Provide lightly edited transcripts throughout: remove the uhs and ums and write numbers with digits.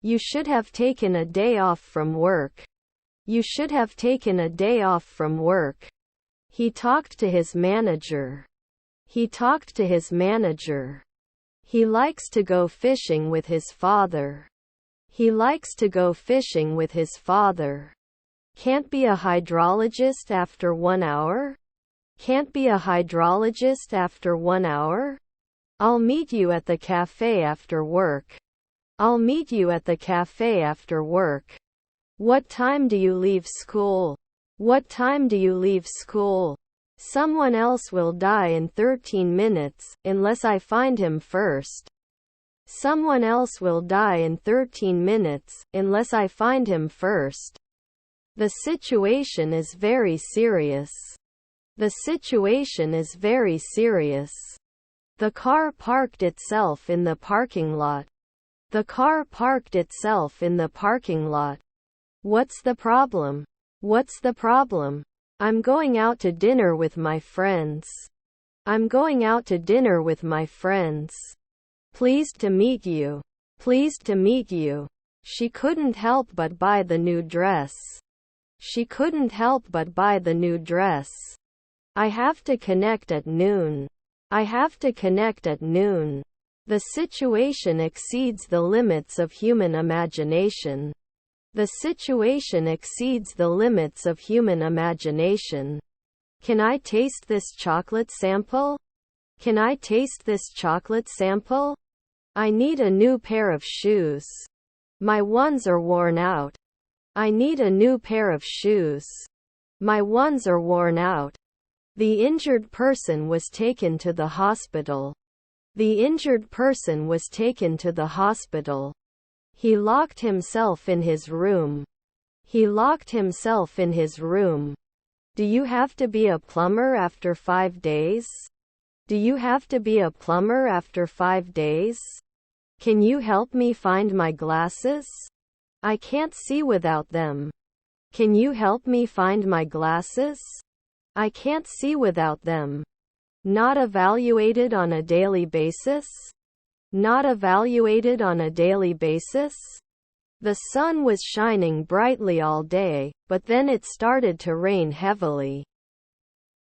You should have taken a day off from work. You should have taken a day off from work. He talked to his manager. He talked to his manager. He likes to go fishing with his father. He likes to go fishing with his father. Can't be a hydrologist after 1 hour? Can't be a hydrologist after 1 hour? I'll meet you at the cafe after work. I'll meet you at the cafe after work. What time do you leave school? What time do you leave school? Someone else will die in 13 minutes, unless I find him first. Someone else will die in 13 minutes, unless I find him first. The situation is very serious. The situation is very serious. The car parked itself in the parking lot. The car parked itself in the parking lot. What's the problem? What's the problem? I'm going out to dinner with my friends. I'm going out to dinner with my friends. Pleased to meet you. Pleased to meet you. She couldn't help but buy the new dress. She couldn't help but buy the new dress. I have to connect at noon. I have to connect at noon. The situation exceeds the limits of human imagination. The situation exceeds the limits of human imagination. Can I taste this chocolate sample? Can I taste this chocolate sample? I need a new pair of shoes. My ones are worn out. I need a new pair of shoes. My ones are worn out. The injured person was taken to the hospital. The injured person was taken to the hospital. He locked himself in his room. He locked himself in his room. Do you have to be a plumber after 5 days? Do you have to be a plumber after 5 days? Can you help me find my glasses? I can't see without them. Can you help me find my glasses? I can't see without them. Not evaluated on a daily basis? Not evaluated on a daily basis? The sun was shining brightly all day, but then it started to rain heavily.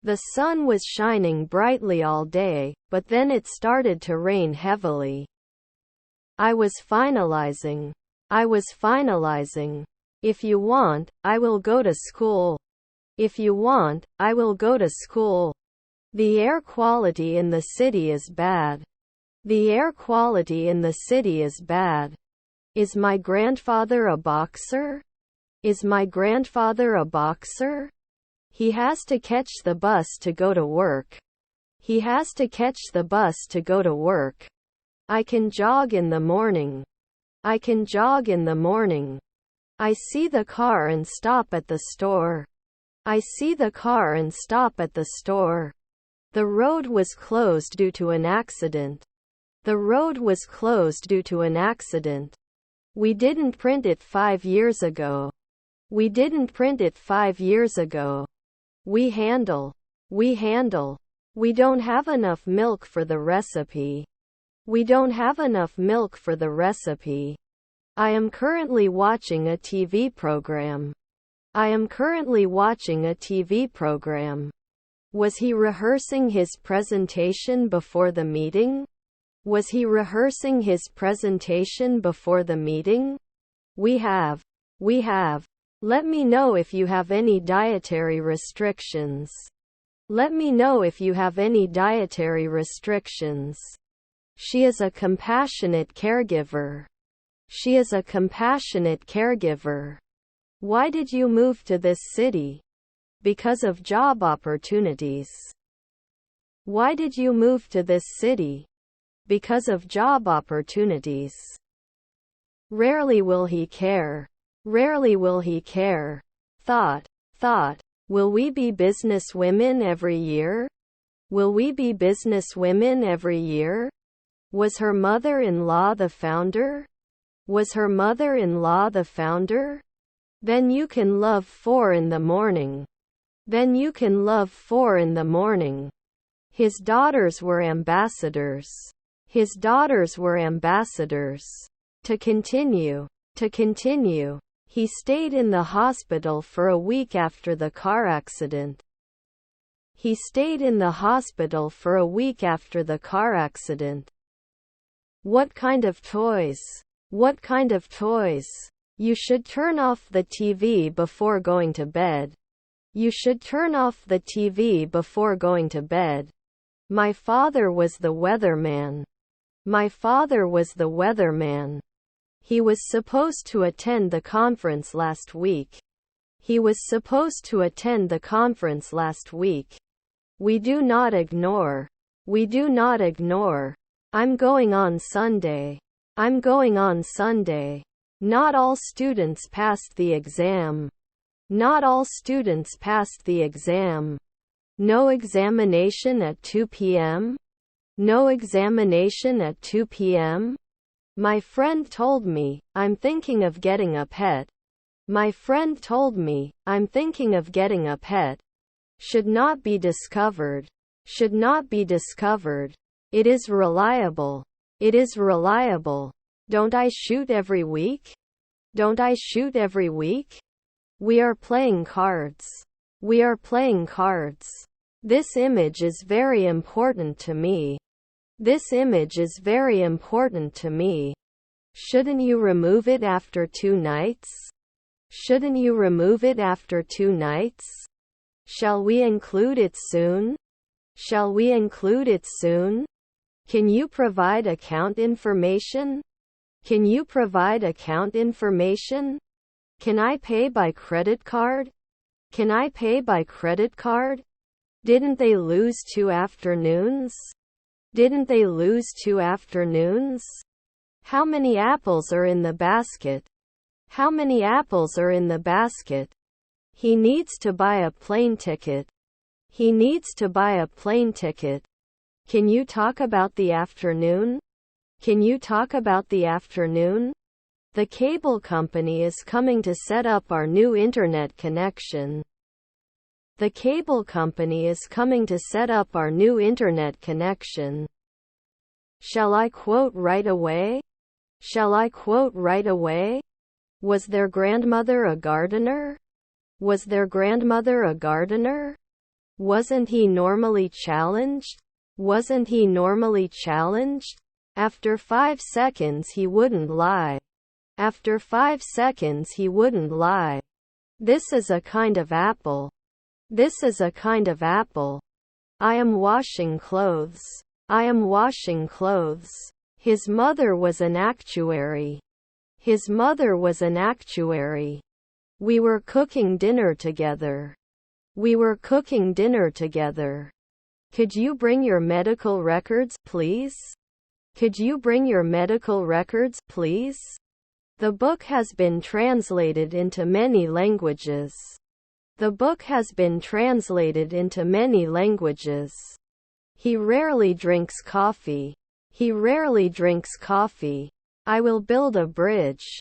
The sun was shining brightly all day, but then it started to rain heavily. I was finalizing. I was finalizing. If you want, I will go to school. If you want, I will go to school. The air quality in the city is bad. The air quality in the city is bad. Is my grandfather a boxer? Is my grandfather a boxer? He has to catch the bus to go to work. He has to catch the bus to go to work. I can jog in the morning. I can jog in the morning. I see the car and stop at the store. I see the car and stop at the store. The road was closed due to an accident. The road was closed due to an accident. We didn't print it 5 years ago. We didn't print it 5 years ago. We handle. We handle. We don't have enough milk for the recipe. We don't have enough milk for the recipe. I am currently watching a TV program. I am currently watching a TV program. Was he rehearsing his presentation before the meeting? Was he rehearsing his presentation before the meeting? We have. We have. Let me know if you have any dietary restrictions. Let me know if you have any dietary restrictions. She is a compassionate caregiver. She is a compassionate caregiver. Why did you move to this city? Because of job opportunities. Why did you move to this city? Because of job opportunities. Rarely will he care. Rarely will he care. Thought. Will we be business women every year? Will we be business women every year? Was her mother-in-law the founder? Was her mother-in-law the founder? Then you can love 4 in the morning. Then you can love 4 in the morning. His daughters were ambassadors. His daughters were ambassadors. To continue. To continue. He stayed in the hospital for a week after the car accident. He stayed in the hospital for a week after the car accident. What kind of toys? What kind of toys? You should turn off the TV before going to bed. You should turn off the TV before going to bed. My father was the weatherman. My father was the weatherman. He was supposed to attend the conference last week. He was supposed to attend the conference last week. We do not ignore. We do not ignore. I'm going on Sunday. I'm going on Sunday. Not all students passed the exam. Not all students passed the exam. No examination at 2 p.m.? No examination at 2 p.m.? My friend told me, I'm thinking of getting a pet. My friend told me, I'm thinking of getting a pet. Should not be discovered. Should not be discovered. It is reliable. It is reliable. Don't I shoot every week? Don't I shoot every week? We are playing cards. We are playing cards. This image is very important to me. This image is very important to me. Shouldn't you remove it after 2 nights? Shouldn't you remove it after 2 nights? Shall we include it soon? Shall we include it soon? Can you provide account information? Can you provide account information? Can I pay by credit card? Can I pay by credit card? Didn't they lose 2 afternoons? Didn't they lose 2 afternoons? How many apples are in the basket? How many apples are in the basket? He needs to buy a plane ticket. He needs to buy a plane ticket. Can you talk about the afternoon? Can you talk about the afternoon? The cable company is coming to set up our new internet connection. The cable company is coming to set up our new internet connection. Shall I quote right away? Shall I quote right away? Was their grandmother a gardener? Was their grandmother a gardener? Wasn't he normally challenged? Wasn't he normally challenged? After 5 seconds he wouldn't lie. After 5 seconds he wouldn't lie. This is a kind of apple. This is a kind of apple. I am washing clothes. I am washing clothes. His mother was an actuary. His mother was an actuary. We were cooking dinner together. We were cooking dinner together. Could you bring your medical records, please? Could you bring your medical records, please? The book has been translated into many languages. The book has been translated into many languages. He rarely drinks coffee. He rarely drinks coffee. I will build a bridge.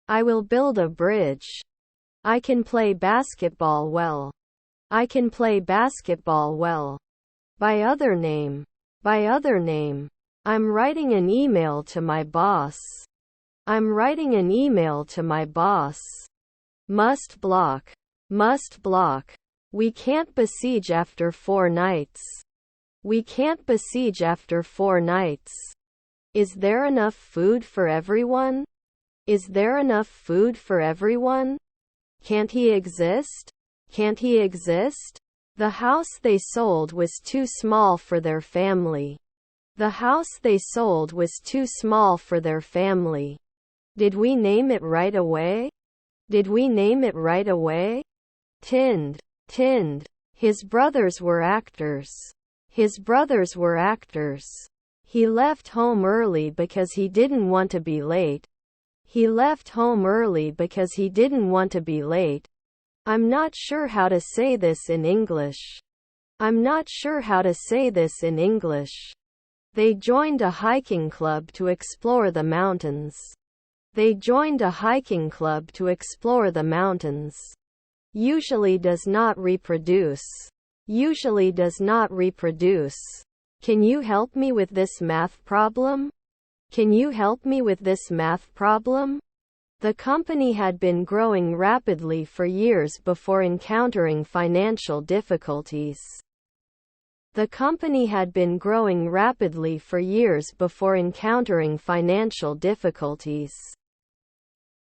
I will build a bridge. I can play basketball well. I can play basketball well. By other name. By other name. I'm writing an email to my boss. I'm writing an email to my boss. Must block. Must block. We can't besiege after 4 nights. We can't besiege after 4 nights. Is there enough food for everyone? Is there enough food for everyone? Can't he exist? Can't he exist? The house they sold was too small for their family. The house they sold was too small for their family. Did we name it right away? Did we name it right away? Tinned. Tinned. His brothers were actors. His brothers were actors. He left home early because he didn't want to be late. He left home early because he didn't want to be late. I'm not sure how to say this in English. I'm not sure how to say this in English. They joined a hiking club to explore the mountains. They joined a hiking club to explore the mountains. Usually does not reproduce. Usually does not reproduce. Can you help me with this math problem? Can you help me with this math problem? The company had been growing rapidly for years before encountering financial difficulties. The company had been growing rapidly for years before encountering financial difficulties.